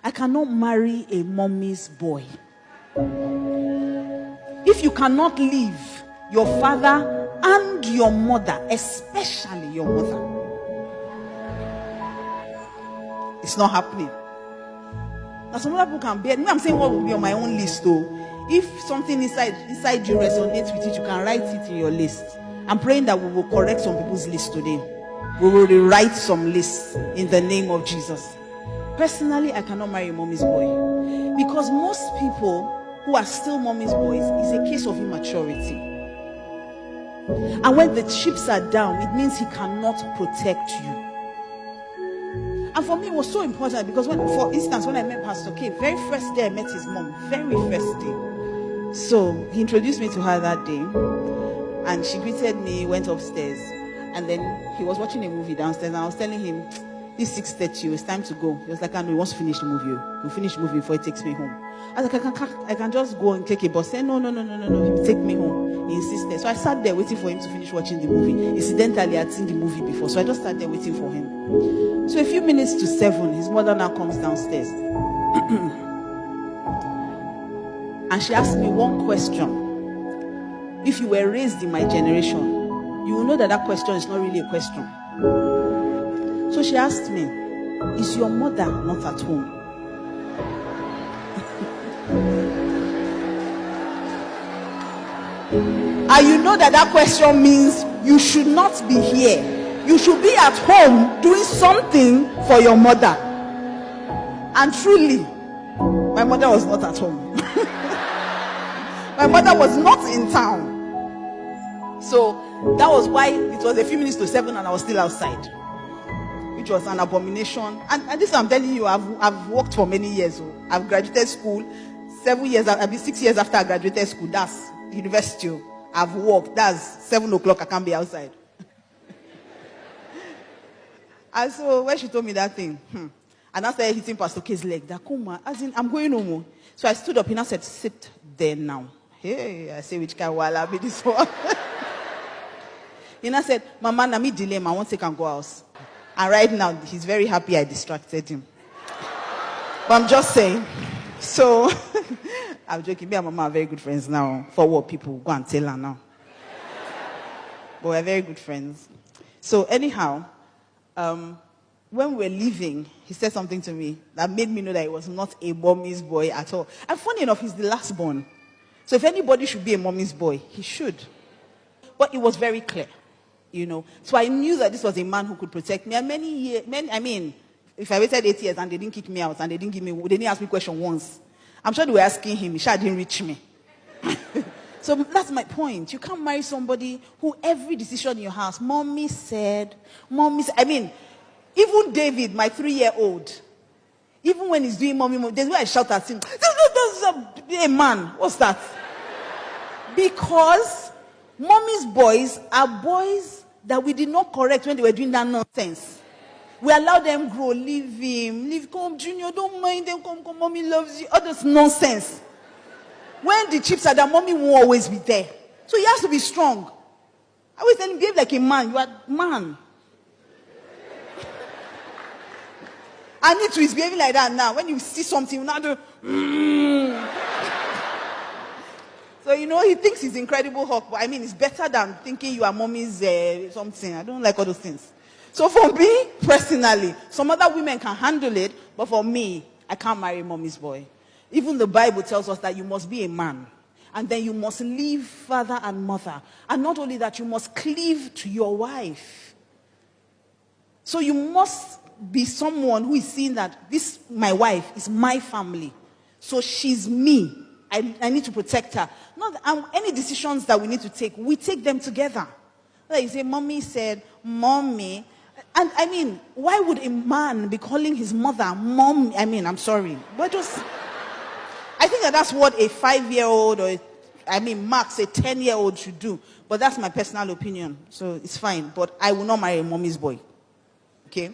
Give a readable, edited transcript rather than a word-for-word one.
I cannot marry a mommy's boy. If you cannot leave your father and your mother, especially your mother, it's not happening. Now some other people can bear. I'm saying what will be on my own list though. If something inside you resonates with it, you can write it in your list. I'm praying that we will correct some people's list today. We will rewrite some lists in the name of Jesus. Personally, I cannot marry a mommy's boy. Because most people who are still mommy's boys is a case of immaturity. And when the chips are down, it means he cannot protect you. And for me, it was so important because for instance, when I met Pastor K, very first day I met his mom, very first day. So he introduced me to her that day, and she greeted me, went upstairs, and then he was watching a movie downstairs, and I was telling him, this 6:30, it's time to go. He was like, I know, he wants to finish the movie. He'll finish the movie before he takes me home. I was like, I can just go and take a bus. He said, no, he'll take me home. He insisted. So I sat there waiting for him to finish watching the movie. Incidentally, I'd seen the movie before, so I just sat there waiting for him. So a few minutes to 7, his mother now comes downstairs. And she asked me one question. If you were raised in my generation, you will know that that question is not really a question. So she asked me, is your mother not at home? And you know that that question means you should not be here. You should be at home doing something for your mother. And truly, my mother was not at home. My mother was not in town. So that was why it was a few minutes to 7 and I was still outside, which was an abomination. And this I'm telling you, I've worked for many years. I've graduated school 7 years. I'll be 6 years after I graduated school. That's university. I've worked. That's 7 o'clock. I can't be outside. And so when she told me that thing, and I started hitting Pastor K's leg, that come on, as in I'm going home. So I stood up and I said, sit there now. Hey, I say, which kind will I be this one? And I said, Mama, na me delay, I won't take and go house. And right now, he's very happy I distracted him. But I'm just saying. So, I'm joking. Me and Mama are very good friends now. For what people go and tell her now. But we're very good friends. So anyhow, when we were leaving, he said something to me that made me know that he was not a mommy's boy at all. And funny enough, he's the last born. So if anybody should be a mommy's boy, he should. But it was very clear, you know. So I knew that this was a man who could protect me. And if I waited 8 years and they didn't kick me out and they didn't ask me a question once, I'm sure they were asking him, he didn't reach me. So that's my point. You can't marry somebody who every decision in your house, mommy said. Even David, my 3-year-old, even when he's doing mommy, there's where I shout at him, hey man, what's that? Because mommy's boys are boys that we did not correct when they were doing that nonsense. We allowed them grow, leave him, come, Junior, don't mind them, come, mommy loves you, all this nonsense. When the chips are there, mommy won't always be there. So he has to be strong. I always tell him, behave like a man, you are man. I need to, he's behaving like that now. When you see something, you now do, So, he thinks he's Incredible Hulk, but it's better than thinking you are mommy's something. I don't like all those things. So for me, personally, some other women can handle it, but for me, I can't marry mommy's boy. Even the Bible tells us that you must be a man. And then you must leave father and mother. And not only that, you must cleave to your wife. So you must be someone who is seeing that this, my wife, is my family. So she's me. I need to protect her. Not any decisions that we need to take, we take them together. Like you say, mommy said, mommy. And why would a man be calling his mother mom? I'm sorry. But I think that's what a 5-year-old or max a 10-year-old should do. But that's my personal opinion. So it's fine. But I will not marry a mommy's boy. Okay?